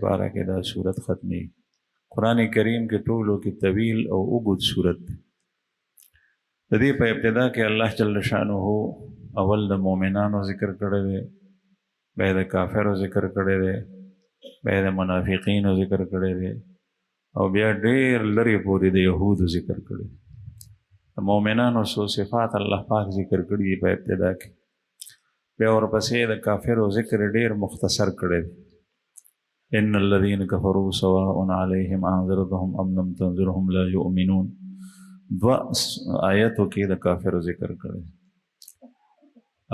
باره کې دا صورت ختمي. قرآن کریم کې ټولو کې طویل او اوږد صورت دی. د دې په ابتدا کې الله جل شانه اول د مؤمنانو ذکر کړی دی، بیا د کافرو ذکر کړی دی، بیا د منافقینو ذکر کړی دی، او بیا ډېر لرې پورې د یهودو ذکر کړی دی. د مؤمنانو څو صفات الله پاک ذکر کړي دي په ابتدا کې، بیا ورپسې د کافرو ذکر ډېر مختصر کړی دی. ان الذين كفروا سواء عليهم انذرتهم ام لم تنذرهم لا يؤمنون. دو آیاتو کې د کافرو ذکر کړی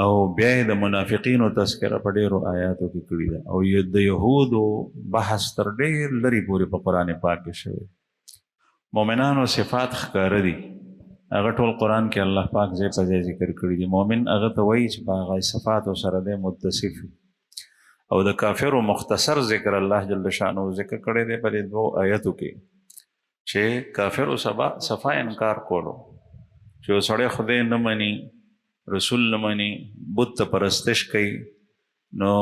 او بیا د منافقینو تذکره په ډېرو آیاتو کې کړې ده، او د یهودو بحث تر ډېر لرې پورې په قرآن پاک کې شوی. مؤمنانو صفات ښکاره دي، هغه ټول قرآن کې الله پاک ځای په ځای ذکر کړي دي. مؤمن هغه ته وایي چې په هغه صفاتو سره دی متصف وي، او د کافرو مختصر ذکر الله جل شانه ذکر کړی دی په دې دوو آیاتو کې چې کافرو صفا انکار کولو، چې یو سړی خدای نه مني، رسول نه مني، بت ته پرستش کوي، نو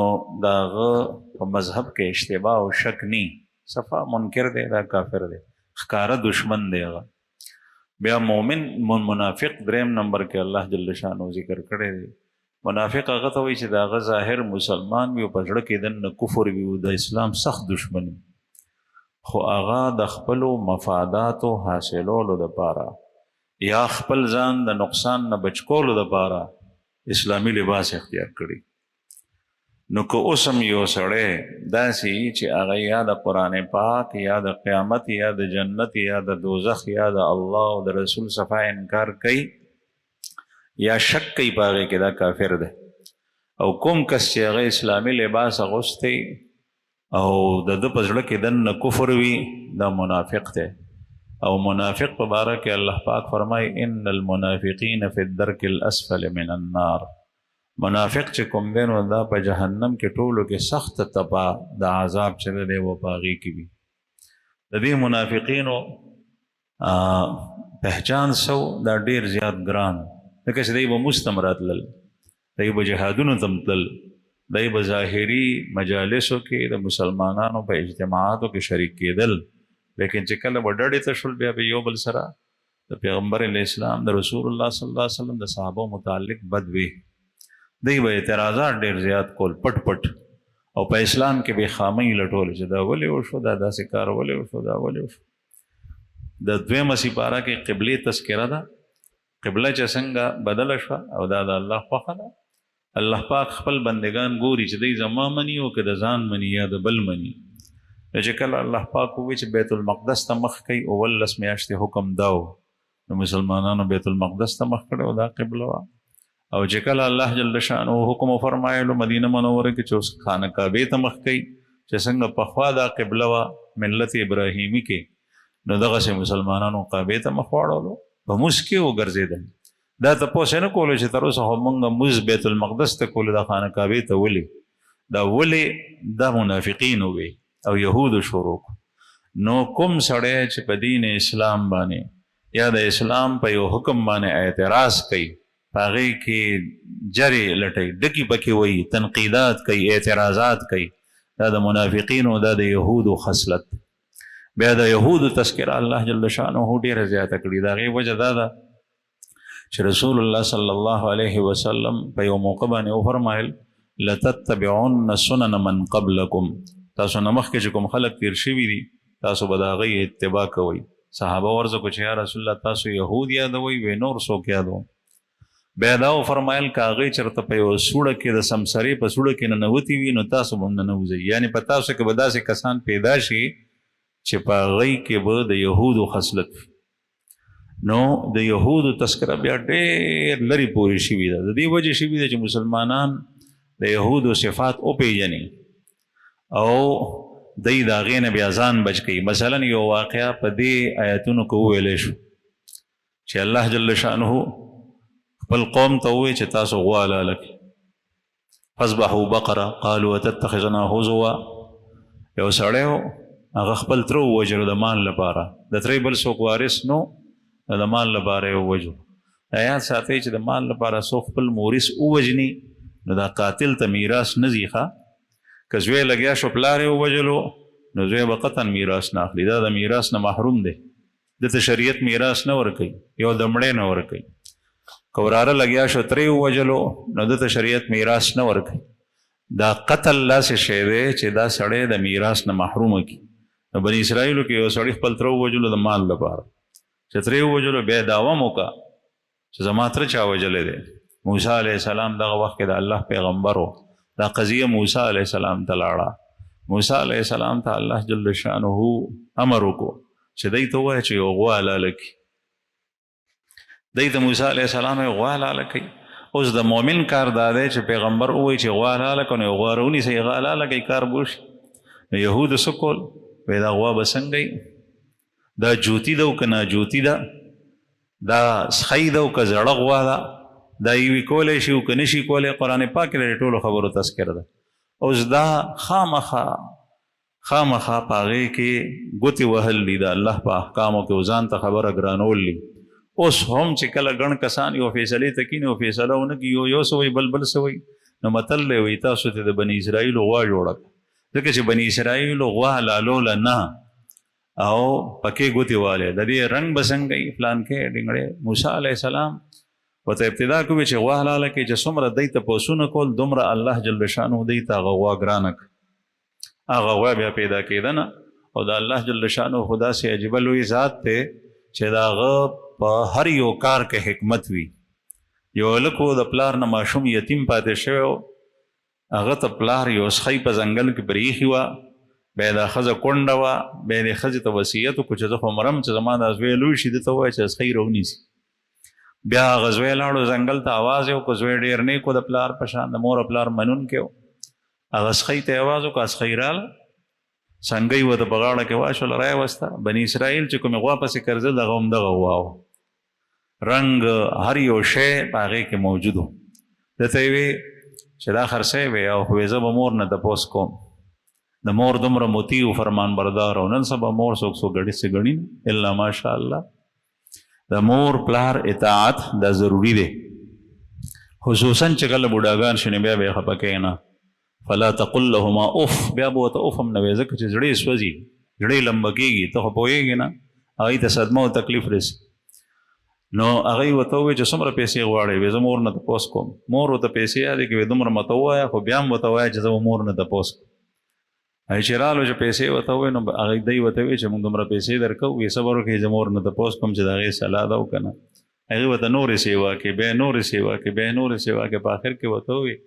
د هغه په مذهب کې اشتباه او شک نی، صفا منکر دی، دا کافر دی، ښکاره دشمن دی هغه. بیا مؤمن منافق دریم نمبر کې الله جل شانه ذکر کړی دی. منافق هغه ته وایي چې د هغه ظاهر مسلمان وي او په زړه کې دننه کفر وي او د اسلام سخت دشمن وي، خو هغه د خپلو مفاداتو حاصلولو دپاره یا خپل ځان د نقصان نه بچ کولو دپاره اسلامي لباس اختیار کړي. نو که اوس هم یو سړی داسې وي چې هغه یا د قرآن پاک یا د قیامت یا د جنت یا د دوزخ یا د الله او د رسول صفا انکار کوي یا شک کوي په هغې کې، دا کافر دی. او کوم کس چې هغه اسلامي لباس اغوستی او د ده په زړه کې دننه کفر وي، دا منافق دی. او منافق په باره کې الله پاک فرمایي ان المنافقین فی الدرک الاسفل من النار. منافق چې کوم دی نو دا په جهنم کې ټولو کې سخت تپا د عذاب چې دی و په هغې کې وي. د دې منافقینو پهچان سو دا ډېر زیات ګران، ځکه چې دی به مستم راتلل، دی به جهادونو ته تلل، دی به ظاهري مجالسو کې د مسلمانانو په اجتماعاتو کې شریک کېدل، لیکن چې کله به ډډې ته شول بیا به یو بل سره د پیغمبر علیه اسلام د رسول الله صلی الله علیه وسلم د صحابو متعلق بد وي. دی به اعتراضات ډېر زیات کول پټ پټ، او په اسلام کې به خامۍ لټول چې دا ولې وشو، دا داسې کار ولې وشو، دا ولې وشو. د دویمه سپاره کې قبلې تذکره ده، قبله چې څنګه بدله شوه او دا د الله خوښه ده. الله پاک خپل بندگان ګوري چې دی زما مني او که د ځان مني یا د بل مني. چې کله الله پاک ووایي چې بیت المقدس ته مخ کوي، 19 میاشتې حکم دا و، نو مسلمانانو بیت المقدس ته مخ کړی او دا قبله وه. او چې کله الله جل شانه حکم وفرمایلو مدینه منوره کې چې اوس خانه کعبې ته مخ کوي، چې څنګه پخوا دا قبله وه ملت ابراهیمي کې، نو دغسې مسلمانانو کعبې ته مخ واړولو، په مونځ کې وګرځېدل. دا تپوس یې نه کولو چې تر اوسه خو مونږ مونځ بیت المقدس ته کولو، دا خانه کعبې ته ولې، دا ولې دا منافقینو وی او یهودو شروع. نو کوم سړی چې په دین اسلام باندې یا د اسلام په یو حکم باندې اعتراض کوي، په هغې کې جرې لټوي، ډکي پکې وایي، تنقیدات کوي، اعتراضات کوي، دا د منافقینو، دا د یهودو خصلت. بیا د یهودو تذکره الله جل شانه ډېره زیاته کړي. د هغې وجه دا ده چې رسول الله صلی الله علیه وسلم په یو موقع باندې وفرمایل لتتبعن سنن من قبلکم، تاسو نه مخکې چې کوم خلک تیر شوي دي تاسو به د هغوی اتباع کوئ. صحابه ورځه کو چې یا رسول الله تاسو یهود یادوئ؟ وی نور څوک یادوم؟ بیا دا وفرمایل که هغوی چېرته په یو سوړه کې د سمسرې په سوړه کې ننوتي وي نو تاسو به هم ننوځئ، یعنې په تاسو کې به داسې کسان پیدا شي چې په هغوی کې به د یهودو خصلت وي. نو د یهودو تذکره بیا ډېر لرې پورې شوي ده. د دې وجې شوي ده چې مسلمانان د یهودو صفات وپېژني او دی د هغې نه بیا ځان بچ کوي. مثلا یو واقعه په دې آیتونو کې وویلی شو چې الله جل شانه خپل قوم ته ووایي چې تاسو غوا حلاله کړئ، فاذبحوا بقره قالوا وتتخذنا هزوا. یو سړی و، هغه خپل تره ووژلو د مال لپاره، د ترې بل څوک وارث نو، د مال لپاره یې ووژلو. یاد ساتئ چې د مال لپاره څوک خپل مورث ووژني نو دا قاتل ته میراث نه ځي. که زوی لګیا شو پلار یې ووژلو نو زوی به قطعا میراث نه اخلي، دا د میراث نه محروم دی، دته شریعت میراث نه ورکوي، یو د مړی نه ورکوي. که وراره لګیا شو ترې ووجلو نو دته شریعت میراث نه ورکوي. دا قتل داسې شی دی چې دا سړی د میراث نه محرومه کړي. نو بني اسرائیلو کې یو سړي خپل تره ووجلو د مال لپاره، چې ترې ووجلو بیا یې دعوه م وکړه چې زما تره چا وجلی دی. موسی علیه السلام دغه وخت کې د الله پیغمبر و. دا قضیه موسی علیه السلام ته لاړه. موسی علیه السلام ته الله جل شانه امر وکړو چې دی ته ووایه چې یو غوا حلاله کړي. دی ته موسی علیه السلام یې غوا حلاله کوي. اوس د مؤمن کار دا دی چې پیغمبر ووایي چې غوا حلاله کړو، نو یو غوا راونیسئ هغه حلاله کوي، کار به وشي. نو یهودو څه کول؟ وایي دا غوا به څنګه دا جوتی ده او که ناجوتی ده، دا سخی ده او که زړه غوا ده، دا یوې کولی شي او که نشي کولی. قرآن پاک کې د ټولو خبرو تذکره ده. اوس دا خامخا په هغې کې ګوتې وهل دي، د الله په احکامو کې ځان ته خبره ګرانول دي. اوس هم چې کله ګڼ کسان یو فیصلې ته کیني او فیصله ونه کړي، یو څه وایي بل څه وایي، نو متل دی وایي تاسو ته د بني اسرائیلو غوا جوړه کړه، ځکه چې بني اسرائیلو غوا حلالوله نه او پکې ګوتې والې. د دې رنګ به څنګه وي پلان کې ډنګړې. موسی علیه السلام ورته ابتدا کوي چې غوا حلاله کړي، چې څومره دی تپوسونه کول دومره الله جل شانه دی ته هغه غوا ګرانه کړه. هغه غوا بیا پیدا کېده نه. او د الله جل شانه خو داسې عجیبه لوی ذات دی چې د هغه په هر یو کار کې حکمت وي. یو هلک د پلار نه ماشوم یتیم پاتې شوی و، هغه ته پلار یو سخی په ځنګل کې پرې ایښې وه، بیا دا ښځه کونډه وه، بیا یې ښځې ته وصیت وکړو چې زه خو مرم چې زما دا زوی لوی شي ده ته ووایه چې سخی راونیسي. بیا هغه زوی لاړو ځنګل ته، آواز یې وکړو. زوی ډېر نیک و، د پلار په شان د مور او پلار منونکی و. هغه سخی ته یې آواز وکړه، سخی راله، څنګه یې ورته په غاړه کې واچوله، را یې وسته. بني اسرائیل چې کومې غوا پسې کرځل دغه همدغه غوا و، رنګ هر یو شی په هغې کې موجود و. درته یې وې چې دا خرڅی وې او خو زه به مور نه تپوس کوم. د مور دومره مطیع و فرمان بردار او نن سبا مور څوک ګړي څه ګڼي الا ماشاءالله. د مور پلار اطاعت دا ضروري دی، خصوصا چې کله بوډاګان شي نو بیا به یې خفه کښېنه. فلا تقل لهما اف، بیا به ورته اف هم نه وایې، ځکه چې زړه یې سوځي، زړه یې لمبه کېږي، ته خو پوهېږې نه، هغوی ته صدمه او تکلیف رسي. نو هغوی ورته ووایي چې څومره پیسې غواړئ؟ وایي زه مور نه تپوس کوم. مور ورته پیسې یادې کړي، دومره مته ووایه، خو بیا هم ورته وایه چې زه به مور نه تپوس کوم. هغې چې رالو چې پیسې ورته ووایي نو هغوی دی ورته وایي چې موږ دومره پیسې درکوو، وایي صبر وکړئ زه مور نه تپوس کوم چې د هغې صلاح ده او که نه. هغې ورته نورې سیوا کوي، بیا یې نورې سیوا کوي، بیا یې نورې سیوا کوي. په آخر کې ورته ووایي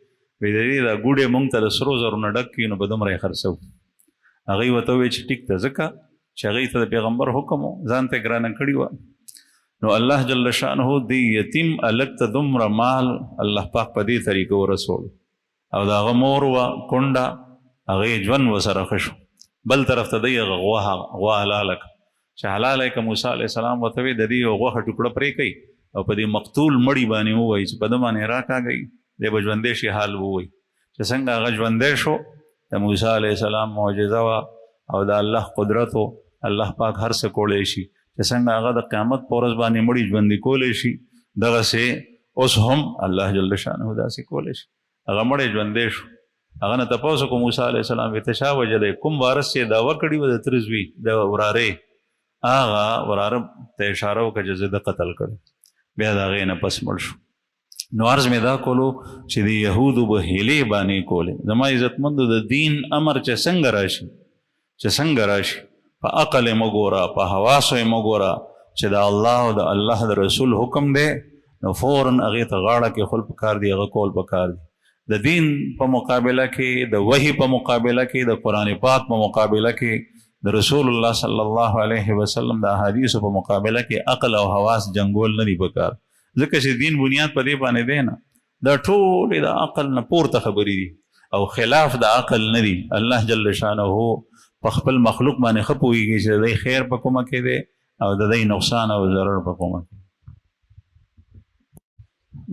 وایي د دې دا ګوډې مونږ ته د سرو زرو نه ډک کړي نو به دومره یې خرڅوو. هغوی ورته ووایي چې ټیک ده، ځکه چې هغوی ته د پیغمبر حکم و، ځان ته یې ګرانه کړي وه. نو الله جل شانه دی یتیم هلک ته دومره مال الله پاک په دې طریقه ورسول، او د هغه مور وه کونډه، هغې ژوند ورسره ښه شو. بل طرف ته دی هغه غوا حلاله کړه، چې حلاله یې که موسی علیه السلام ورته وایي د دې یو غوښه ټوکړه پرې کوي او په دې مقتول مړي باندې ووایي چې په ده باندې راکاږئ، دی به ژوندی شي حال ووایي. چې څنګه هغه ژوندی شو، د موسی علیه السلام معجزه وه او د الله قدرت و، الله پاک هر څه کولی شي. چې څنګه هغه د قیامت په ورځ باندې مړي ژوندي کولی شي، دغسې اوس هم الله جل شانه داسې کولی شي. هغه مړی ژوندی شو، هغه نه تپوس وکړو موسی علیه السلام ته چا وجلی؟ کوم وارث چې دعوه کړې وه د تره زوی د ورارې، هغه وراره ته اشاره وکړه چې زه ده قتل کړی. بیا د هغې نه پس مړ شو. نو عرض مې دا کولو چې د یهودو به هیلې باندې کولې. زما عزتمندو د دین امر چې څنګه راشي په عقل یې مه ګوره، په حواسو یې مه ګوره، چې د الله او د الله د رسول حکم دی نو فوراً هغې ته غاړه کېښول پکار دي، هغه کول پکار دي. د دین په مقابله کې، د وحي په مقابله کې، د قرآن پاک په مقابله کې، د رسول الله صلی الله علیه وسلم د احادیثو په مقابله کې عقل او حواس جنګول نه دي پکار، ځکه چې دین بنیاد په دې باندې دی نه. دا ټولې د عقل نه پورته خبرې دي او خلاف د عقل نه دي. الله جل شانه په خپل مخلوق باندې ښه پوهېږي چې د دی خیر په کومه کې دی او د دی نقصان او ضرر په کومه کې.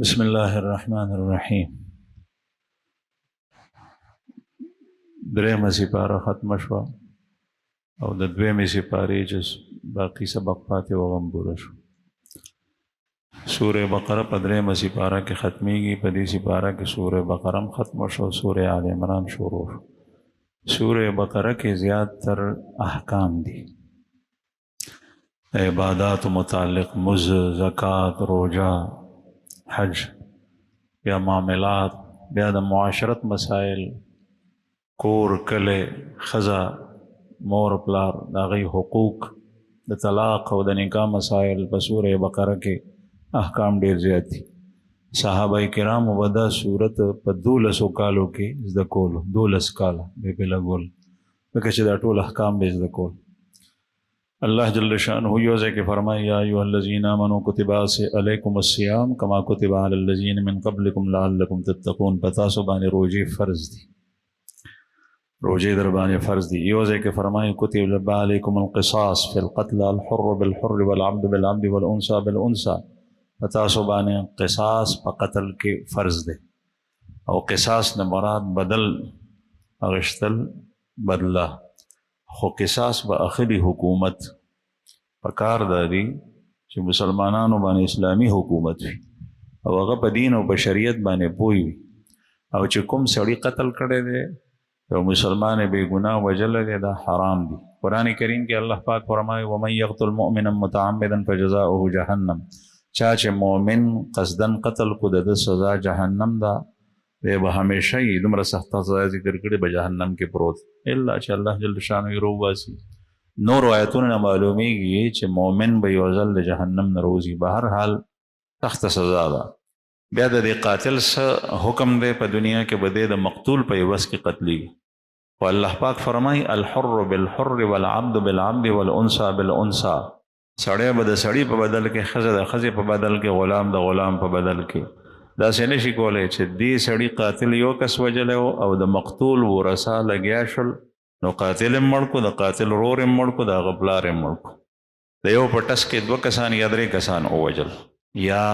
بسم الله الرحمن الرحیم. درېیمه سپاره ختمه شوه او د دویمې سپارې چې باقي سبق پاتې و هغه هم پوره شو. سوره بقره په درېیمه سپاره کې ختمیږي، په دې سپاره کې سوره بقره هم ختمه شو، سوره آل عمران شروع شو. سورہ بقرہ کے زیادہ تر احکام دی، عبادات متعلق مز، زکوٰۃ، روزہ، حج، یا معاملات، بیا د معاشرت مسائل، کور، کلی، ښځه، مور پلار، د هغوی حقوق، د طلاق او د نکاح مسائل په سورہ بقره کې احکام ډیر زیات دي. صحابه کرامو به دا صورت په 12 کالو کې زده کولو، 12 کاله به پې لګول، ځکه چې دا ټول احکام به زده کول. اللہ جل شانہ یو ځای کې فرمایي یا ایها الذین آمنوا کتب علیکم الصیام کما کتب علی الذین من قبلکم لعلکم تتقون. په تاسو باندې روزې فرض دي، روزې در باندې فرض دي. یو ځای کې فرمایي کتب علیکم القصاص فی القتل الحر بالحر والعبد بالعبد والانثى بالانثى. په تاسو باندې قصاص په قتل کې فرض دی، او قصاص نه مراد بدل اغشتل، بدله، خو قصاص به اخلي حکومت. پکار دا دی چې مسلمانانو باندې اسلامی حکومت وي او هغه په دین او په شریعت باندې پوه وي، او چې کوم سړی قتل کړی دی یو مسلمان بې ګناه وجلی دی، دا حرام دی. قرآن کریم کې الله پاک فرمایي ومن یقتل مؤمنا متعمدا فجزاؤه جهنم. چا چې مؤمن قصدن قتل کو د سزا جهنم ده، دی به همیشه یې دومره سخته سزا ذکر کړي به جهنم کې پروت، الا چې الله جل شانه یې روباسي. نور آیتونو نه معلومیږي چې مؤمن به یو ځل د جهنم نه روزي، به هر حال سخته سزا ده. بیا د دې قاتل څه حکم دی په دنیا کې، به دی د مقتول په عوض کې قتلیږي. خو الله پاک فرمایي الحر بالحر والعبد بالعبد والانثى بالانثى. سړی به د سړي په بدل کې، ښځه د ښځې په بدل کې، غلام د غلام په بدل کې. داسې نشي کولی چې دې سړي قاتل یو کس وجلی و او د مقتول ورثه لګیا شول، نو قاتل یې مړ کو، د قاتل ورور یې مړ کو، د هغه پلار یې مړ کو، د یو په ټس کې 2 کسان یا 3 کسان ووجل. یا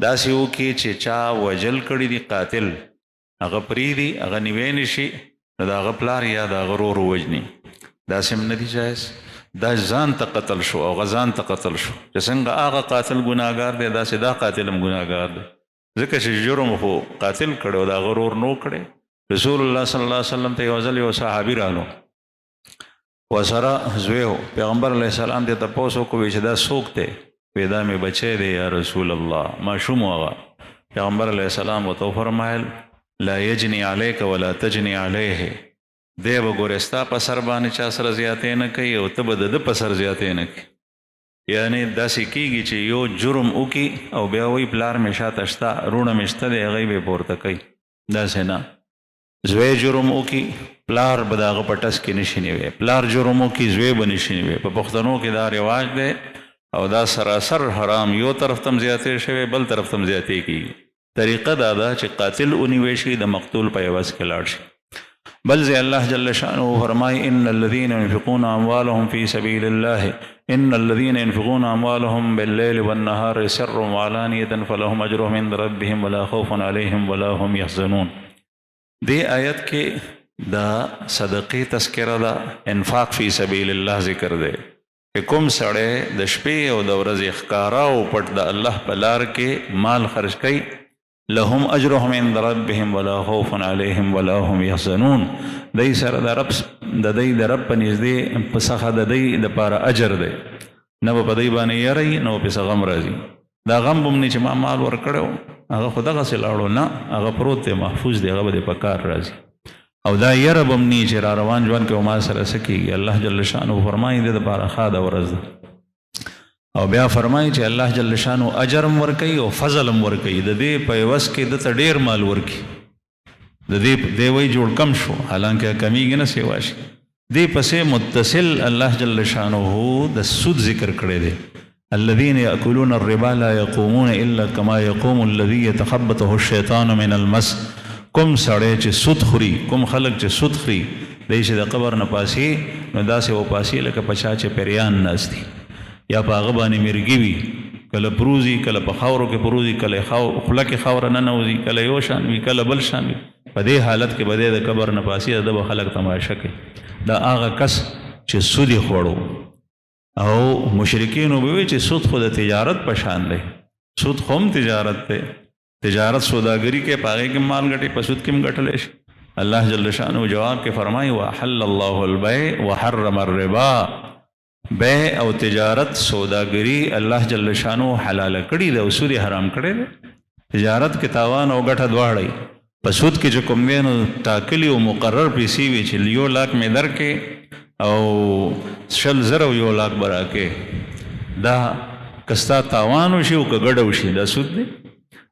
داسې وکړي چې چا وجل کړي دي قاتل، هغه پرېږدي، هغه نیوی نشي، نو د هغه پلار یا د هغه ورور ووجني. داسې هم نه دي جایز. دا ځان ته قتل شو او هغه ځان ته قتل شو، چې څنګه هغه قاتل ګناهګار دی داسې دا قاتل هم ګناهګار دی، ځکه چې جرم خو قاتل کړی او د هغه ورور نو کړی. رسول الله صلی الله علیه وسلم ته یو ځل یو صحابي رالو، ورسره زوی و. پیغمبر علیه السلام ته تپوس وکړو چې دا څوک دی؟ وایي دا مې بچی دی یا رسول الله، ماشوم و هغه. پیغمبر علیه السلام ورته وفرمایل لا یجني علیک ولا تجني علیه. دی به ګورې ستا په سر باندې چا سره زیاتې نه کوي او ته به د ده په سر زیاتې نه کوي. یعنی داسې کېږي چې یو جرم وکړي او بیا وایي پلار مې شاته شته، رونه مې شته دی، هغوی به یې پورته کوي. داسې نه. زوی جرم وکړي، پلار به د هغه په ټس کې نشي نیوی، پلار جرم وکړي، زوی به نشي نیوی. په پښتنو کې دا رواج دی او دا سراسر حرام، یو طرف ته هم زیاتې شوی، بل طرف ته هم زیاتې کېږي. طریقه دا ده چې قاتل ونیوی شي، د مقتول په عوض کې لاړ شي. بل ځای الله جل شانه فرمایي ان الذين ينفقون اموالهم في سبيل الله ان الذين ينفقون اموالهم بالليل والنهار سرا وعلانية فلهم اجرهم عند ربهم ولا خوف عليهم ولا هم يحزنون. دې آیت کې دا صدقې تذکره ده، انفاق فی سبیل الله ذکر دی. کوم سړی د شپې او د ورځې ښکاره او پټ د الله په لار کې مال خرج کوي، لهم اجرهم عند ربهم ولا خوف عليهم ولا هم يحزنون. دای سره د رب په نږدې په څخه د دې دپاره اجر دی، نه به په دې باندې یری، نه به پسې غم راځي. دا غم به هم نه چې ما مال ورکړی هغه خو دغسې لاړو، نه، هغه پروت دی، محفوظ دی، هغه به دې په کار راځي. او دا یره به هم نه چې را روان ژوند کې ما سره څه کېږي. الله جل شانه فرمایي د دپاره ښه ده ورځ ده. او بیا فرمایي چې الله جل شانو اجر هم ورکوي او فضل هم ورکوي. د دې په عوض کې دته ډېر مال ورکي، د دې وایي جوړ کم شو، حالانکه کمیږي نه سیوا شي. دې پسې متصل الله جل شانه د سود ذکر کړی دی. الذين يأكلون الربا لا يقومون إلا كما يقوم الذي يتخبطه الشيطان من المس. کوم سړی چې سود خوري، کوم خلک چې سود خوري، دی چې د قبر نه پاسي نو داسې وپاسي لکه په چا چې پریان ناست دي یا په هغه باندې مرګي وي، کله پروزي، کله په خاورو کې پروزي، کله خوله کې خاوره ننوځي، کله یو شان وي، کله بل شان وي. په دې حالت کې به دی د قبر نه پاسي، د به خلک تماشه کوي. دا هغه کس چې سود یې خوړو. او مشرکینو به وایي چې سود خو د تجارت په شان دی. سود خو هم تجارت دی، تجارت سوداګري کې په هغې کې مال ګټي، په سود کې هم ګټلی شي. الله جل شانه جواب کې فرمایي وحل الله البيع وحرم الربا، بیع او تجارت سوداګری الله جل شانه حلال کړي ده او سود حرام کړي ده. تجارت کې تاوان او ګټه دواړه، په سود کې چې کوم وینو ټاکلي او مقرر پیسې وي چې 1 لاک مې درکې او 100,000 1 لاک براکې، دا کستا تاوان وشي او که ګډه وشي دا سود دی.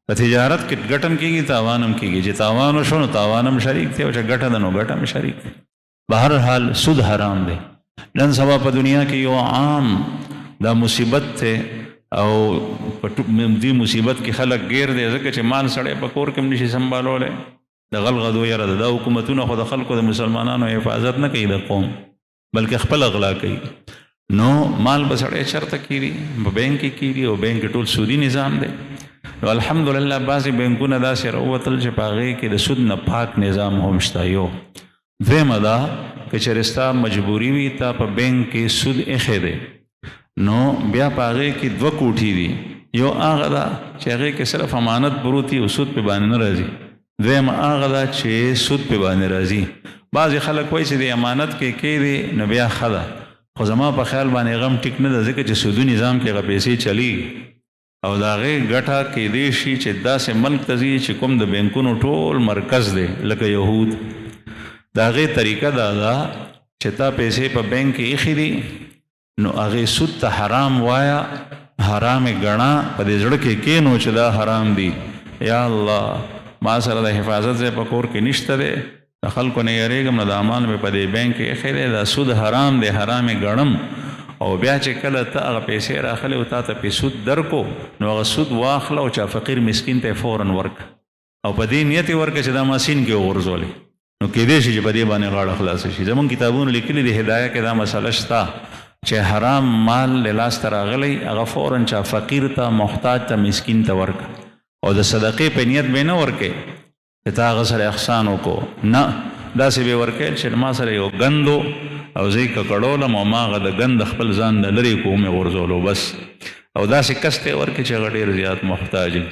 په تجارت کې ګټم کېږي تاوان هم کېږي، چې تاوان وشو نو تاوان هم شریک دی او چې ګټه ده نو ګټه هم شریک دی. بهر حال سود حرام دی. نن سبا په دنیا کې یو عام دا مصیبت ته او په دې مصیبت کې خلک غیر دی ځکه چې مال سړی په کور کې هم نشي سنبالولی. د غلغدو یره دا حکومتونه خو د خلکو د مسلمانانو حفاظت نه کوي د قوم، بلکې خپل اغلا کوي. نو مال به سړی چرته کېږي؟ په بینک کې کېږي او بینک ټول سودي نظام دی. نو الحمدلله بعضې بینکونه داسې راووتل چې په هغې کې د سود نه پاک نظام هم شته. یو دویمه دا که چېرې ستا مجبوري وي تا په بینک کې سود ایښی دی نو بیا په هغې کې 2 کوټې دي. یو هغه ده چې هغې کې صرف امانت پروت وي او سود پې باندې نه راځي. دویم هغه ده چې سود پې باندې راځي. بعضې خلک وایي چې د امانت کې کېدی نو بیا ښه ده، خو زما په خیال باندې غم ټیک نه ده ځکه چې سودي نظام کې هغه پیسې چلیږي او د هغې ګټه کیدی شي چې داسې ملک ته ځي چې کوم د بینکونو ټول مرکز دی لکه یهود. د هغې طریقه دا ده چې تا پیسې په بینک کې ایښي دي نو هغې سود ته حرام وایه، حرام یې ګڼه، په دې زړه کې کینو چې دا حرام دي. یا الله ما سره د حفاظت ځای په کور کې نشته دی، د خلکو نه یېرېږم نو د امان مې په دې بینک کې ایښی دی، دا سود حرام دی، حرام یې ګڼم. او بیا چې کله ته هغه پیسې راخلې او تا ته پې سود درکو نو هغه سود واخله او چا فقیر مسکین ته یې فوراً ورکه او په دې نیت یې ورکه چې دا ما سین کې وغورځولې نو کېدی شي چې په دې باندې غاړه خلاصه شي. زموږ کتابونو لیکلي د هدایه کې دا مسله شته چې حرام مال له لاسته راغلی هغه فوراً چا فقیر ته محتاج ته مسکین ته ورکه او د صدقې په نیت به نه ورکې چې تا هغه سره احسان وکړو، نه داسې به ورکې چې ما سره یو ګندو او زه یې ککړولم او ما هغه د ګند خپل ځان نه لرې کړو مې غورځولو بس، او داسې کس ته یې ورکړي چې هغه ډېر زیات محتاج وي.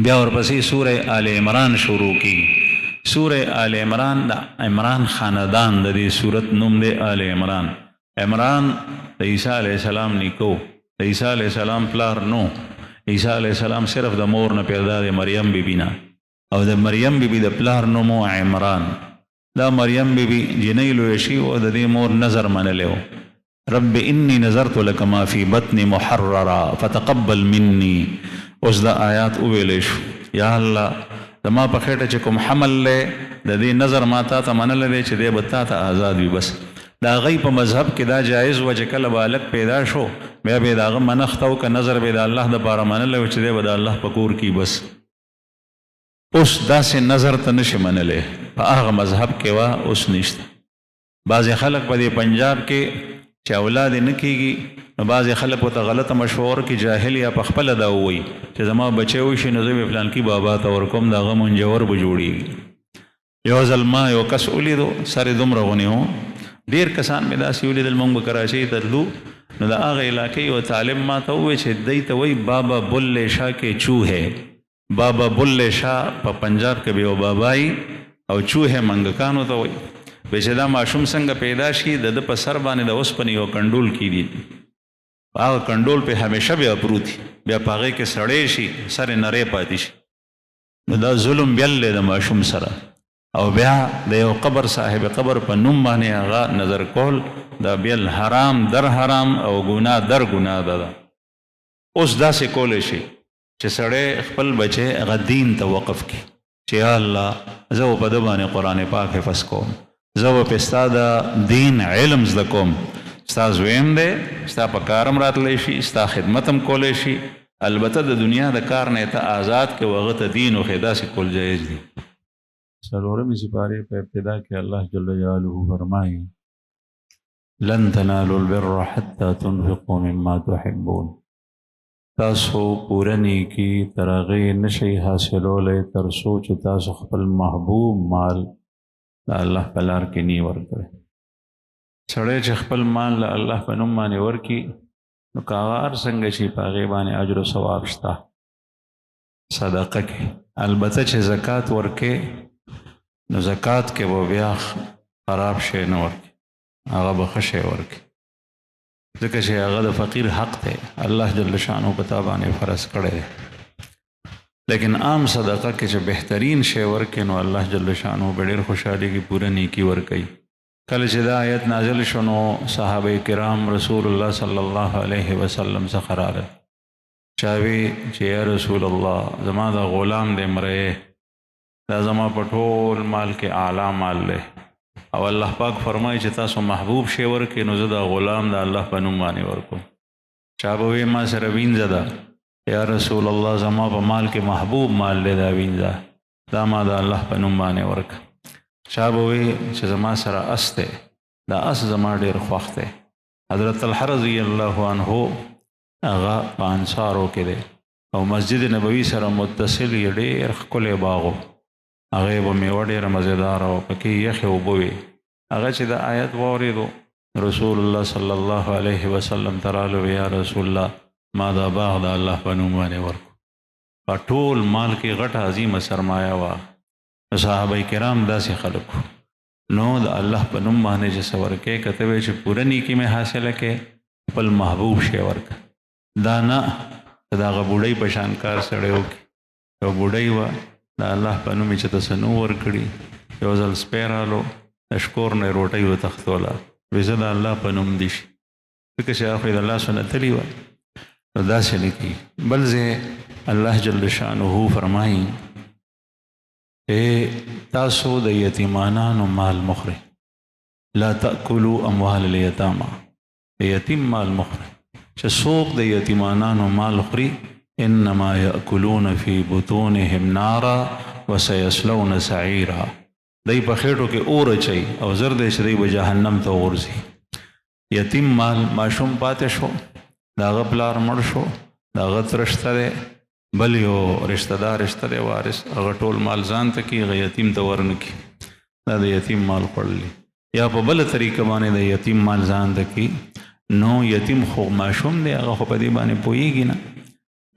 بیا ورپسې سوره آل عمران شروع کېږي. سوره آل عمران د عمران خاندان د دې صورت نوم دی آل عمران. عمران د عیسی علیه السلام نیکو، د عیسی علیه السلام پلار نو، عیسی علیه السلام صرف د مور نه پیدا د مریم بیبي نه او د مریم بیبي د پلار نوم عمران. دا مریم بیبي جنۍ لویه شي او د دې مور نظر منلی و، رب انی نظرت لک ما فی بطن محررا فتقبل مني. اوس دا آیات وویلی شو یا الله زما په خېټه چې کوم حمل دی د دې نظر ما تا ته منلی دی چې دی به تا ته آزاد وي. بس د هغوی په مذهب کې دا جایز و چې کله به هلک پیدا شو بیا به یې د هغه منښته وکړه، نظر به یې د الله دپاره منلی و چې دی به د الله په کور کې. بس اوس داسې نظر ته نشي منلی، په هغه مذهب کې وه اوس نشته. بعضې خلک په دې پنجاب کې چې اولاد یې نه کېږي نو بعضې خلک ورته غلطه مشوره کې جاهل یا په خپله دا ووایي چې زما بچی وشي نو زه به فلانکي بابا ته ورکوم د هغه منجور به جوړېږي. یو ځل ما یو کس ولیدو سر یې دومره غونې و، ډېر کسان مې داسې ولیدل، موږ به کراچۍ ته تلو نو د هغه علاقې یو طالب ما ته ووایي چې دی ته وایي بابا بلے شاہ کې چوهے. بابا بلے شاہ په پنجاب کې به یو بابایي او چوهے منګکانو ته وایي. وایي چې دا ماشوم څنګه پیدا شي د ده په سر باندې د اوسپنې یو کنډول کیدي، هغه کنډول پې همیشه بیا پروت وي، بیا په هغې کې سړی شي سر یې نری پاتې شي. نو دا ظلم بیل دی د ماشوم سره. او بیا د یو قبر صاحب قبر په نوم باندې هغه نظر کول دا بیل حرام در حرام او ګناه در ګناه ده. اوس داسې کولی شي چې سړی خپل بچی هغه دین ته وقف کړي چې یا الله زه به په ده باندې قرآن پاک حفظ کوم، زه به پې ستا د دین علم زده کوم، ستا زویم دی، ستا په کارم راتلی شي، ستا خدمت هم کولی شي، البته د دنیا د کار نه ته آزاد کړي او هغه ته دین وښیې، داسې کول جایز دي. څلورمې سپارې په ابتدا کې الله جل جلاله فرمایي لن تنالوا البر حتى تنفقوا مما تحبون. تاسو پوره نیکي تر هغې نشئ حاصلولی تر څو چې تاسو خپل محبوب مال د الله په لار کې نی ورکړئ. سړی چې خپل مال د الله په نوم باندې ورکړي نو که هغه هر څنګه شي په هغې باندې اجر و ثواب شته. صدقه کې البته چې زکات ورکې نو زکات کې به بیا خراب شی نه ورکړي، هغه به ښه شی ورکړي، ځکه چې هغه د فقیر حق دی، الله جل شانه په تا باندې فرض کړی دی. لیکن عام صدقه کې چې بهترین شی ورکړي نو الله جل شانه به ډېر خوشحالېږي، پوره نیکي ورکوي. کله چې دا آیت نازل شو نو صحابه کرام رسول الله صلی الله علیه وسلم څخه راغلل، چا وی چې یا رسول الله زما دا غلام دی مړی، دا زما په ټول مال کې اعلی مال دی، او الله پاک فرمایي چې تاسو محبوب شی ورکړئ نو زه دا غلام د الله په نوم باندې ورکوم. چا به وی ما سره وینځه ده، یا رسول الله زما په مال کې محبوب مال دی، دا وینځه دا ما د الله په نوم باندې ورکړه. چا به وی چې زما سره اس دی، دا اس زما ډېر خوښ دی. حضرت طلحه رضی الله عنه هغه په انصارو کې دی او مسجد نبوي سره متصل یې ډېر ښکلی باغ و، هغې به میوه ډېره مزېداره وه، پکې یخې اوبه وې. هغه چې د آیت واورېدو رسول الله صلی الله علیه وسلم ته راغلو، یا رسول الله ما دا باغ د الله په نوم باندې ورکړو. په ټول مال کې غټه عظیمه سرمایه وه. صحابه کرام داسې خلک وو، نو د الله په نوم باندې چې څه ورکې که ته وایې چې پوره نیکي مې حاصله کې خپل محبوب شی ورکړه، دا نه د هغه بوډۍ په شان کار سړی وکړي. یو بوډۍ وه د الله په نوم یې چې ته څه نه ورکړي، یو ځل سپی رالو د شکور نه یې روټۍ وتښتوله، وایي زه د الله په نوم دي شي، ځکه چې هغه خو یې د الله سنه تلي وه، نو داسې نه کېږي. بل ځای الله جل شانه فرمایي تاسو د یتیمانانو مال مخورئ، لا تأکلوا اموال الیتاما، د یتیم مال مخورئ. چې څوک د یتیمانانو مال خوري انما یأکلون فی بطونهم نارا وسیصلون سعیرا، دی په خېټو کې اور اچوي او زر دی چې دی به جهنم ته وغورځي. یتیم مال ماشوم پاتې شو، د هغه پلار مړ شو، د هغه تره شته دی، بل یو رشته دار شته دی وارث، هغه ټول مال ځان ته کړي، هغه یتیم ته ورنکړي، دا د یتیم مال خوړلی. یا په بله طریقه باندې د یتیم مال ځان ته کړي، نو یتیم خو ماشوم دی، هغه خو په دې باندې پوهېږي نه،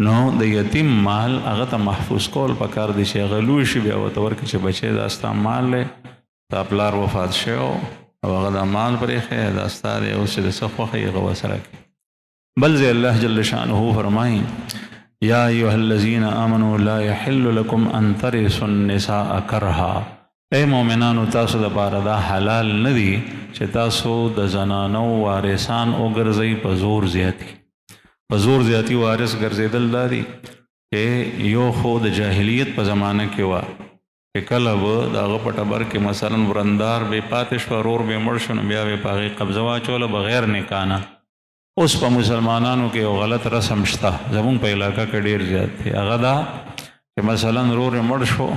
نو د یتیم مال هغه ته محفوظ کول پکار دی چې هغه لوی شي، بیا ورته ورکړي چې بچی دا ستا مال دی، ستا پلار وفات شوی او هغه دا مال پرېښی دا ستا دی، اوس چې د څه خوښوي هغه ورسره کړي. بل ځای الله جل شانه فرمایي یا ایها الذین آمنوا لا یحل لکم ان ترثوا النساء کرها، ای مؤمنانو تاسو دپاره دا حلال نه دي چې تاسو د زنانو وارثان وګرځئ په زور زیاتي. په زور زیاتي وارث ګرځېدل دا دي چې یو خو د جاهلیت په زمانه کې وه چې کله به د هغه په ټبر کې مثلا ورندار بې پاتې شوه، ورور بې مړ شو، نو بیا به په هغې قبضه واچوله بغیر نکاح نه. اوس په مسلمانانو کې یو غلط رسم شته، زمونږ په علاقه کې ډېر زیات دی، هغه دا چې مثلا رور یې مړ شو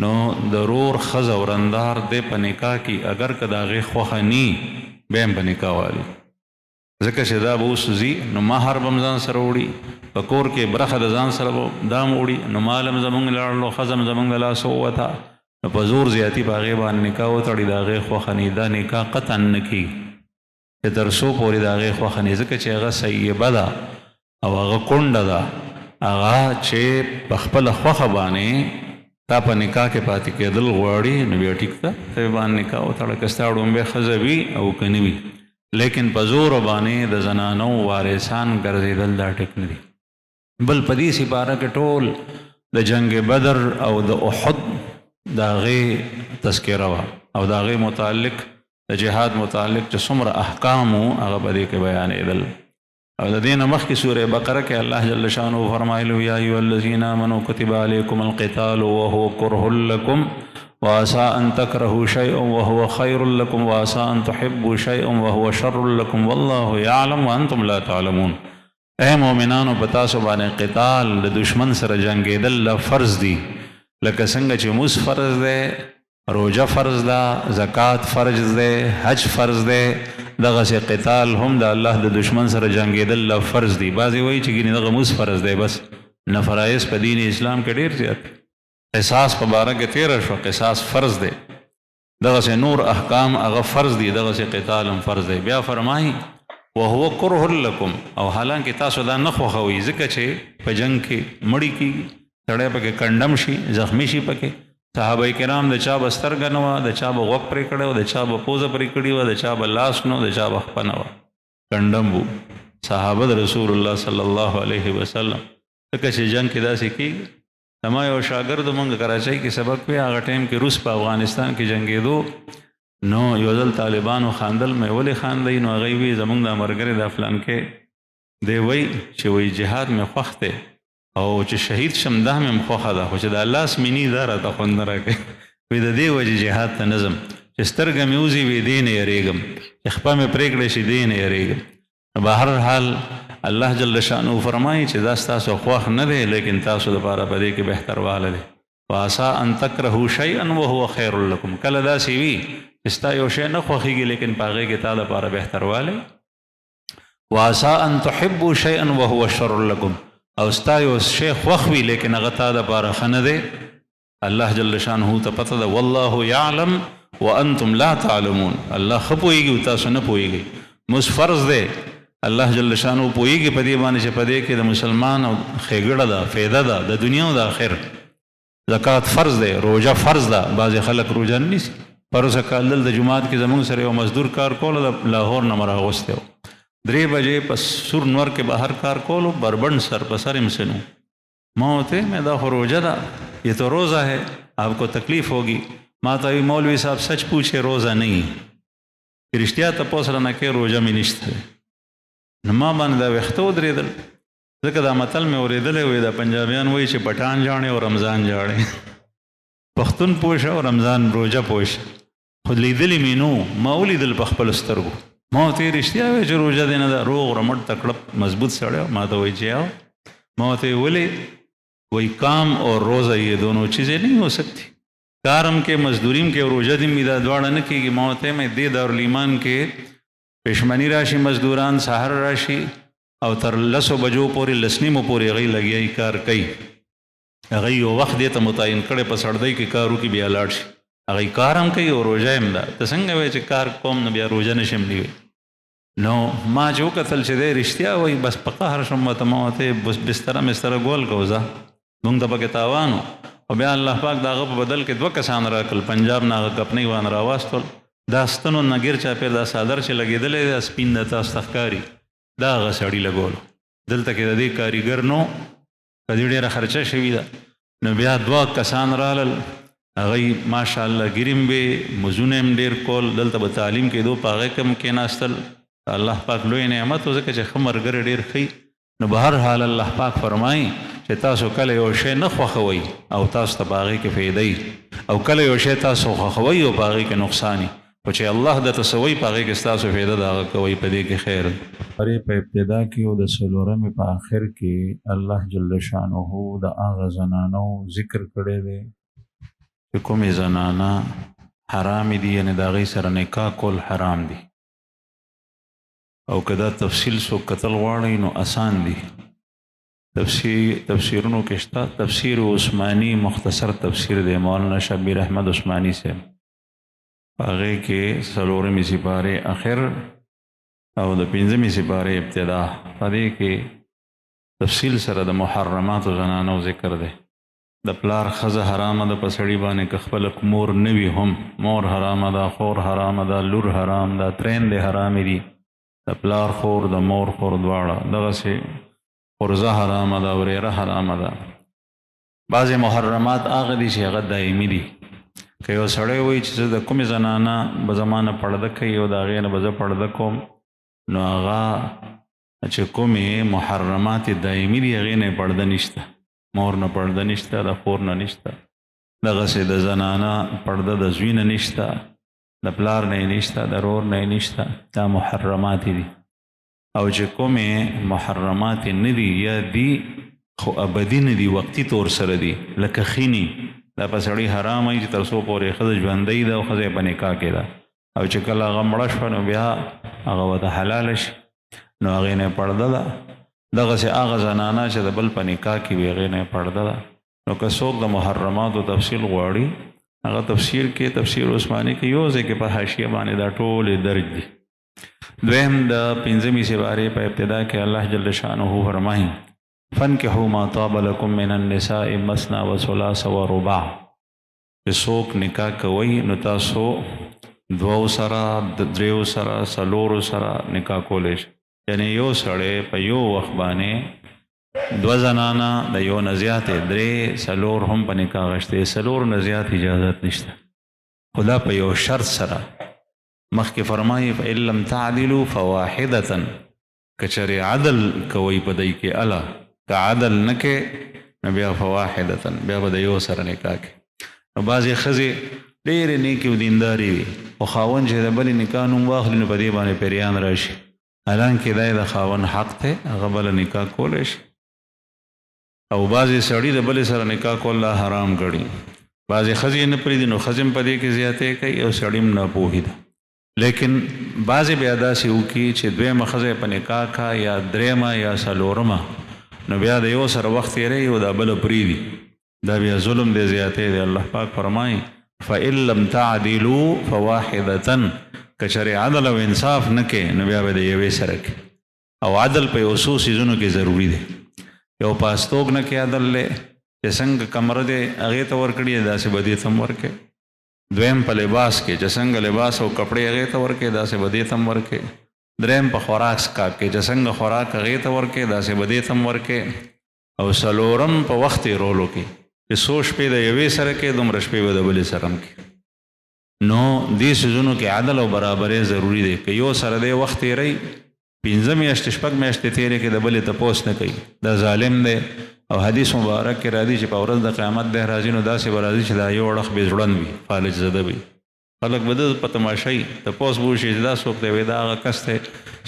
نو د رور ښځه ورندار دی په نکاح کې، اگر که د هغې خوښه ني بیا هم په نکاح والي، ځکه چې دا به اوس ځي نو مهر به هم ځان سره وړي، په کور کې برخه د ځان سره به دا هم وړي، نو مال هم زمونږ لاړلو، ښځه هم زمونږ د لاسه ووته، نو په زور زیاتي په هغې باندې نکاح وتړي، د هغې خوښه ني، دا نکاح قطعا نه کېږي چې تر څو پورې د هغې خوښه ني، ځکه چې هغه سیبه ده او هغه کونډه ده، هغه چې په خپله خوښه باندې تا په نکاح کې پاتې کېدل غواړي نو بیا ټیک ده، ته یې باندې نکاح وتړه، که ستا ړومبی ښځه وي او که نه وي، لیکن په زور باندې د زنانو وارثان ګرځېدل دا ټیک نه دي. بل په دې سپاره کې ټول د جنگ بدر او د احد د هغې تذکره وه او د هغې متعلق د جهاد متعلق چې څومره احکام وو هغه په دې کې بیانېدل. او د دې نه مخکې سورې بقره کې الله جل شانه فرمایلو یا ایها الذین آمنوا کتب علیکم القتال وهو کرہ لکم وعسى ان تكرهوا شيئا وهو خير لكم وعسى ان تحبوا شيئا وهو شر لكم والله يعلم وانتم لا تعلمون. اے مؤمنانو په تاسو باندې قتال د دشمن سره جنګېدل فرض دي، لکه څنګه چې مونځ فرض دی، روجه فرض ده، زکات فرض دی، حج فرض دی، دغسې قتال هم د الله د دشمن سره جنګېدل فرض دي. بعضې وایي چې ګینې دغه مونځ فرض دی، بس نه فرایض په دین اسلام کې ډېر زیات، قصاص په باره کې تیره شوه، قصاص فرض دی، دغسې نور احکام هغه فرض دي، دغسې قتال هم فرض دی. بیا فرمایي وهو کرہ لکم، او حالانکه تاسو دا نه خوښوئ، ځکه چې په جنګ کې مړی کېږي، سړی پکې کنډم شي، زخمی شي، پکې صحابه کرام د چا به سترګه نه وه، د چا به غوږ پرې کړی و، د چا به پوزه پرې کړې وه، د چا به لاس نه و، د چا به خپه نه وه، کنډم وو صحابه د رسول الله صلی الله علیه وسلم. ځکه چې جنګ کې داسې کېږي. زما یو شاګرد مونږ کراچۍ کې سبق وی، هغه ټایم کې روس په افغانستان کې جنګېدو، نو یو ځل طالبانو خاندل، مې ولې خاندئ؟ نو هغوی وی زمونږ دا ملګری دا فلان کې دی وی چې وی جهاد مې خوښ دی او چې شهید شم دا مې خوښه ده، خو چې د لاس مې ني دا راته خوند نه راکوي. وی د دې وجې جهاد ته نه ځم چې سترګه مې وځي وی دې نه یېرېږم، چې خپه مې پرېږدی شي دې نه یېرېږم. بهر حال الله جل شانه فرمایي چې دا ستاسو خوښ نه دی، لیکن تاسو دپاره په دې کې بهترواله دی. وعسى ان تکرهوا شیئا وهو خیر لکم. کله داسې وي چې ستا یو شی نه خوښېږي لیکن په هغې کې تا دپاره بهتروالی. وعسى ان تحبوا شیئا وهو شر لکم. او ستا یو شی خوښ وي لیکن هغه تا دپاره ښه نه دی. الله جل شانه ته پته ده والله یعلم وانتم لا تعلمون. الله ښه پوهېږي او تاسو نه پوهېږئ. موږ فرض دی الله جل شانه پوهېږي په دې باندې چې په دې کې د مسلمان او ښېګړه ده، فایده ده د دنیا او د آخر. زکات فرض دی، روژه فرض ده. بعضې خلک روژه نه نیسي. پروسه کال دلته جومات کې زموږ سره یو مزدور کار کولو، د لاهور نه مې راغوستی و، 3 بجې په سور نور کې بهر کار کولو، بربند سر په سر یې مسنو. ما ہوتے میں دا خو روزہ دا، یہ تو روزہ ہے، آپ کو تکلیف ہوگی. ما ته مولوی صاحب سچ پوچھے روزہ نہیں، رښتیا تپوس رانه کې روژه مې نشته. نو ما باندې دا ویښته ودرېدل، ځکه دا متل مې اورېدلی وی، دا پنجابیان وایي چې پټان جاړې او رمضان جاړې. پښتون پوه شه او رمضان روژه پوه شه. خو لیدلي مې نو، ما ولیدل په خپلو سترګو. ما ورته رښتیا وایي چې روژه دې نه ده، روغ رمټ تکړه مضبوط سړی. ما ته وایي چې آو. ما ورته ولې؟ وہی کام اور روزہ یہ دونوں چیزیں نہیں ہو سکتی. کارم کے مزدوریم کے روزہ دن میدا دواړه نه کېږي. ما ورته مې دې دارالایمان کې پښمني راشي، مزدوران سحر راشي او تر 10 بجو پورې 10 نیمو پورې هغوی لګیا کار کوي. هغوی یو وخت دې ته متعین کړی په سړدۍ کې کار وکړي بیا لاړ شي. هغوی کار هم کوي او روژه هم ده. ته څنګه وایې چې کار کوم نه بیا روژه نشم نیوی؟ نو ما چې وکتل چې دی رښتیا وایي، بس په قهر شم. ورته ما ورته بستره مستره ګول کو ځه، موږ ته پکې تاوان و. او بیا الله پاک د هغه په بدل کې 2 کسان راکړل، پنجاب نه هغه کپنۍ وان راواستول. دا ستنو نه ګیر چاپېر دا څادر چې لګېدلی دی سپین د تاسو ته ښکاري، دا هغه سړي لګولو. دلته کې د دې کاریګر نو، په دې ډېره خرچه شوي ده. نو بیا 2 کسان رالل، هغوی ماشاءالله ګریم وې، مزونه هم ډېر کول. دلته به تعلیم کېدو، په هغې کې هم کېناستل. الله پاک لوی نعمت و، ځکه چې ښه ملګری ډېر ښه. نو به هر حال الله پاک فرمایي چې تاسو کله یو شی نه خوښوئ او تاسو ته په هغې کې فایده، او کله یو شی تاسو خوښوئ او په هغې کې نقصان، خو چې الله درته څه وایي په هغې کې ستاسو فایده د هغه کوئ، په دې کې خیر. په ابتدا کې او د 4مې په آخر کې الله جل شانه د هغه زنانو ذکر کړی دی چې کومې زنانه حرامې دي، یعنې د هغې سره نکاح کول حرام دي. او که دا تفصیل څوک کتل غواړئ نو آسان دي. تفسیرونو کې شته. تفسیر عثماني مختصر تفسیر دی، مولانا شبیر احمد عثماني صاحب. هغې کې 4مې سپارې اخر او د 5مې سپارې ابتدا، په دې کې تفصیل سره د محرماتو زنانو ذکر دی. د پلار ښځه حرامه ده په سړي باندې، که خپله مور نه وي هم مور حرامه ده، خور حرامه ده، لور حرام ده، ترېندې حرامې دي. د پلار خور، د مور خور دواړه. دغسې خورزه حرامه ده، وریره حرامه ده. بعضې محرمات هغه دي چې هغه دایمي دي. که یو سړی وایي چې زه د کومې زنانه به زما نه پرده کوي او د هغې نه به زه پرده کوم، نو هغه چې کومې محرمات دایمي دي هغې نه پرده نشته. مور نه پرده نشته، د خور نه نشته. دغسې د زنانه پرده د زوی نه نشته، د پلار نه نشته، د رور نه نشته. دا محرمات دي. او چې کومې محرمات نه دي یا دي خو ابدي نه دي، وقتي طور سره دي، لکه خیني. دا په سړي حرام وي چې تر څو پورې ښځه ژوندۍ ده او ښځه په نکاح کې ده، او چې کله هغه مړه شوه نو بیا هغه ورته حلاله شي، نو هغې نه پرده ده. دغسې هغه زنانه چې د بل په نکاح کې وي هغې نه پرده ده. نو که څوک د محرماتو تفصیل غواړي، هغه تفسیر کې، تفسیر عثماني کې یو ځای کې په حاشیه باندې دا ټولې درج دي. دویم د 5مې سپارې په ابتدا کې الله جل شانه فرمایي فانکحوا ما طاب لکم من النساء مثنى وثلاث ورباع. چې څوک نکاح کوي نو تاسو 2 سره 3 سره 4 سره نکاح کولی شئ. یعنی یو سړی په یو وخت باندې 2 زنانه د یو نه زیاتې 3 4 هم په نکاح غشتې 4 نه زیات اجازت نشته، خو دا په یو شرط سره. مخکې فرمایي فإن لم تعدلوا فواحدة، که چېرې عدل کوئ په دی کې اله، که عدل نه کې نو بیا فواحدة، بیا به د یو سره نکاح کوي. نو بعضې ښځې ډېرې نیکې او دیندارې وي، خو خاوند چې د بلې نکاح نوم واخلي نو په دې باندې پیریان راشي، حالانکې دا د خاوند حق دی، هغه بله نکاح کولی شي. او بعضې سړي د بلې سره نکاح کول لا حرام کړي، بعضې ښځې یې نه پرېږدي نو ښځې هم په دې کې زیاتې کوي او سړي هم ناپوهي ده. لیکن بعضې بیا داسې وکړي چې 2مه ښځه په نکاح کا یا 3مه یا 4مه نو بیا د یو سره وخت تېروي او دا بله پرېږدي، دا بیا ظلم دی، زیاتې دی. الله پاک فرمایي فإن لم تعدلوا فواحدة، که چېرې عدل او انصاف نه کې نو بیا به د یوې سره کې. او عدل په یو څو څیزونو کې ضروري دی. یو په استوګنه کې عدل دی، چې څنګه کمره دی هغې ته ورکړي داسې به دې ته هم ورکړي. 2م په لباس کې چې څنګه لباس او کپړې هغې ته ورکړي داسې به دې ته هم ورکړي. 3م په خوراک څښاک کې چې څنګه خوراک هغې ته ورکړي داسې به دې ته هم ورکړي. او 4م په وخت تېرولو کې چې څو شپې د یوې سره کې 2 شپې به د بلې سره هم کې. نو دې څیزونو کې عدل او برابرۍ ضروري دی. که یو سره دی وخت تېروي 5 میاشتې 6 میاشتې تېرې کې د بلې تپوس نه کوي، دا ظالم دی. او حدیث مبارک کې راځي چې په ورځ د قیامت دی راځي نو داسې به راځي چې دا یو اړخ بې زړن وي، فالج زده وي. خلک به د په تماشایي تپوس به وشي چې دا څوک دی، وایي دا هغه کس دی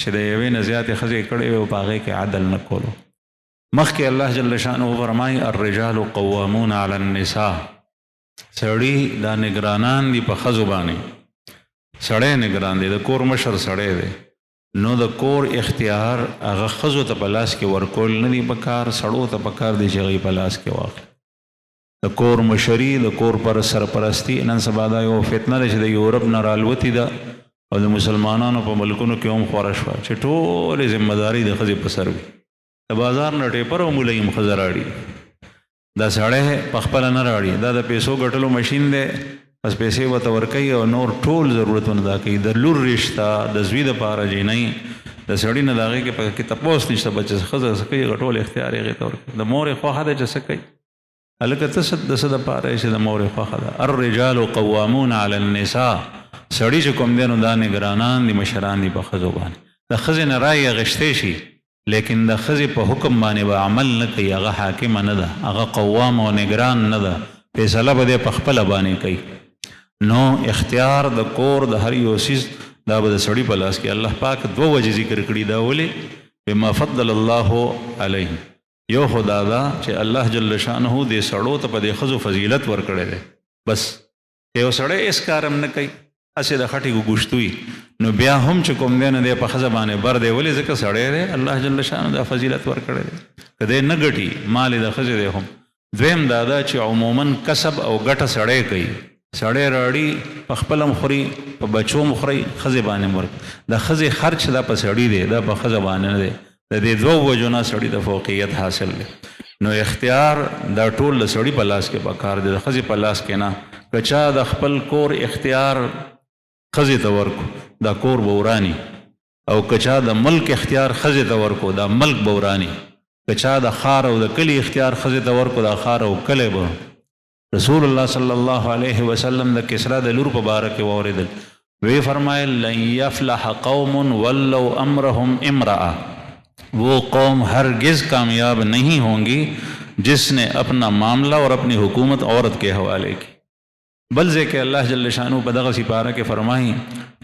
چې د یوې نه زیاتې ښځې کړې وي او په هغې کې عدل نه کولو. مخکې الله جل شانه فرمایي الرجال قوامون علی النساء، سړي دا نگرانان دي په ښځو باندې. سړی نگران دی، د کور مشر سړی دی، نو د کور اختیار هغه ښځو ته په لاس کې ورکول نه دي پکار، سړو ته پکار دی چې هغوی په لاس کې واخلي. د کور مشري، د کور پر سرپرستي. نن سبا دا یو فتنه ده چې د یورپ نه رالوتې ده او د مسلمانانو په ملکونو کې هم خوره شوه چې ټولې ذمهداري د ښځې په سر وي. د بازار نه ټیپر او مولۍ هم ښځه راړي، دا سړی په خپله نه راړي، دا د پیسو ګټلو مشین دی، بس پیسې ورته ورکوي او نور ټول ضرورتونه دا کوي. د لور رشته د زوی دپاره جینۍ د سړي نه د هغې کې په کې تپوس نشته، بچ ښځه څه کوي ټول اختیار یې هغې ته ورکوي. د مورې خوښه ده چې څه کوي، هلکه ته د څه دپاره یې چې د مورې خوښه ده. الرجال قوامون علی النساء، سړي چې کوم دی نو دا نګرانان دي، مشران دي په ښځو باندې. د ښځې نه رایې اخیستی شي لیکن د ښځې په حکم باندې به عمل نه کوي، هغه حاکمه نه ده، هغه قوام او نگران نه ده، فیصله به دی په خپله باندې کوي. نو اختیار د کور د هر یو څیز دا به د سړي په لاس کې. الله پاک 2 وجې ذکر کړي، دا ولې بما فضل الله علیهم. یو خو دا ده چې الله جل شانه دې سړو ته په دې ښځو فضیلت ورکړی دی. بس یو سړی هېڅ کار هم نه کوي، هسې د خټې ګوشت وي، نو بیا هم چې کوم دی نه دی په ښځه باندې بر دی. ولې ځکه سړی دی، الله جل شانه دا فضیلت ورکړی دی، که دی نه ګټي مال د ښځې دی هم. 2م دا ده چې عموما کسب او ګټه سړی کوي، سړی راړي په خپله هم خوري، په بچو هم خوري، ښځې باندې هم ورکوي. د ښځې خرچ دا په سړي دی، دا په ښځه باندې نه دی. د دې 2 وجو نه سړي ته فوقیت حاصل دی. نو اختیار دا ټول د سړي په لاس کې پکار دی، د ښځې په لاس کې نه. که چا د خپل کور اختیار ښځې ته ورکو دا کور به وراني، او که چا د ملک اختیار ښځې ته ورکو دا ملک به وراني. که چا د ښار او د کلي اختیار ښځې ته ورکو دا ښار او کلی به. رسول الله صلی الله علیه وسلم د کسرا د لور په باره کې واورېدل، وی فرمایل لن یفلح قوم ولوا امرهم امرأة، وہ قوم ہرگز کامیاب نہیں ہوں گی جس نے اپنا معاملہ اور اپنی حکومت عورت کے حوالے کی. بل ذکر اللہ جل شانہ په دغه سپاره کې فرمایي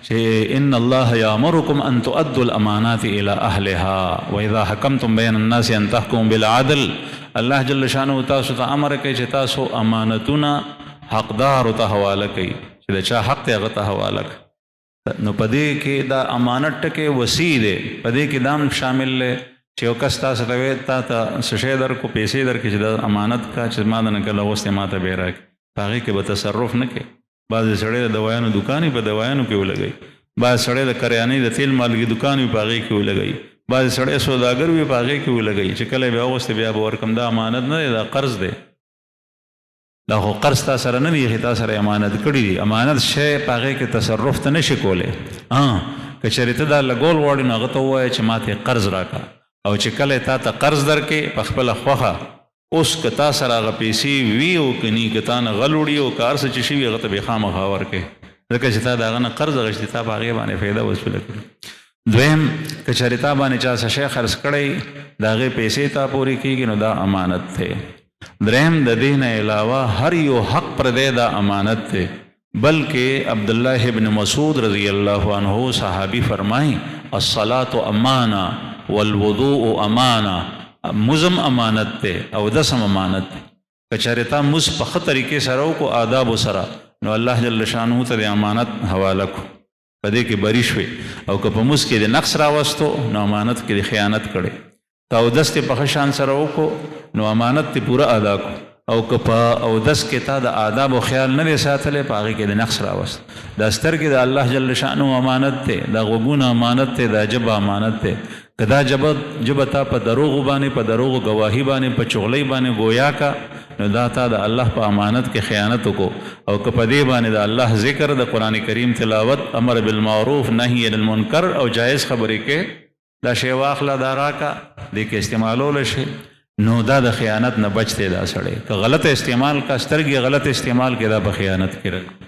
چې ان الله یامرکم ان تؤدوا الامانات الى اهلها واذا حکمتم بین الناس ان تحكموا بالعدل. الله جل شانہ تاسو ته امر کوي چې تاسو امانتونه حقدار ته حواله کوي، چې د چا حق ته هغه ته حواله کوي. نو پدې کې دا امانت ټکي وسیع دی، پدې کې دام شامل دی چې یو کس تاسو ته وایي تا ته څه شی درکو، پیسې درکړي چې دا امانت کا چې ما نه کله اوس ما ته به راکړي، هغې کې به تصرف نه کوي. بعضې سړی د دوایانو دکان په دوایانو کې ولګوي، بعضې سړی د کریانې د تیل مالګې دکان وي په هغې کې ولګوي، بعضې سړی سوداګر وي په هغې کې ولګوي چې کله یې بیا اغوستې بیا به ورکړم. دا امانت نه دی، دا قرض دی. دا خو قرض تا سره نه دی، تا سره امانت کړي دي. امانت شی په هغې کې تصرف ته نشي کولی. که چېرې ته دا لګول غواړې نو هغه ته ووایه چې ما ته قرض راکړه، او چې کله تا ته قرض درکې په خپله خوښه، اوس که تا سره هغه پیسې وي او که ني، که تا نه غل وړي او که هر څه چې شوي هغه ته بې خامخا ورکړې، ځکه چې تا د هغه نه قرض اخیستې، تا په هغې باندې فایده وصوله کړې. دویم، که چېرې تا باندې چا څه شی خرڅ کړی د هغې پیسې تا پورې کېږي نو دا امانت دی. دریم، د دې نه علاوه هر یو حق پردی دا امانت دی. بلکې عبدالله ابن مسعود رضی الله عنه صحابی فرمائی الصلاة امانہ والوضوء امانہ، مزم امانت تے او دسم امانت تے. کچارې تا مز په ښه طریقې سره وکړو آدابو سره نو الله جل شانه ته د امانت حواله کړو، په دې کې بری شوې. او که په مز کې د نقص راوستو نو امانت کې د خیانت کړې. که اودس ته په ښه شان سره وکړو نو امانت ته پوره ادا کړو، او که په اودس کې تا د آدابو خیال نه دی ساتلی په هغې کې د نقص راوست. دا سترګې د الله جل شانه امانت دی، دا غوږونه امانت دی، دا ژبه امانت دی. که دا ژبه تا په دروغو باندې، په دروغو ګواهي باندې، په چغلۍ باندې ګویا کا نو دا تا د الله په امانت کې خیانت وکړو. او که په دې باندې د الله ذکر، د قرآن کریم تلاوت، امر بالمعروف نهی عن المنکر او جایز خبرې کې دا شی واخله، دا راکا، دې کې استعمالولی شي نو دا د خیانت نه بچ دی دا سړی. که غلط استعمال کا، سترګې غلط استعمال کې دا په خیانت کې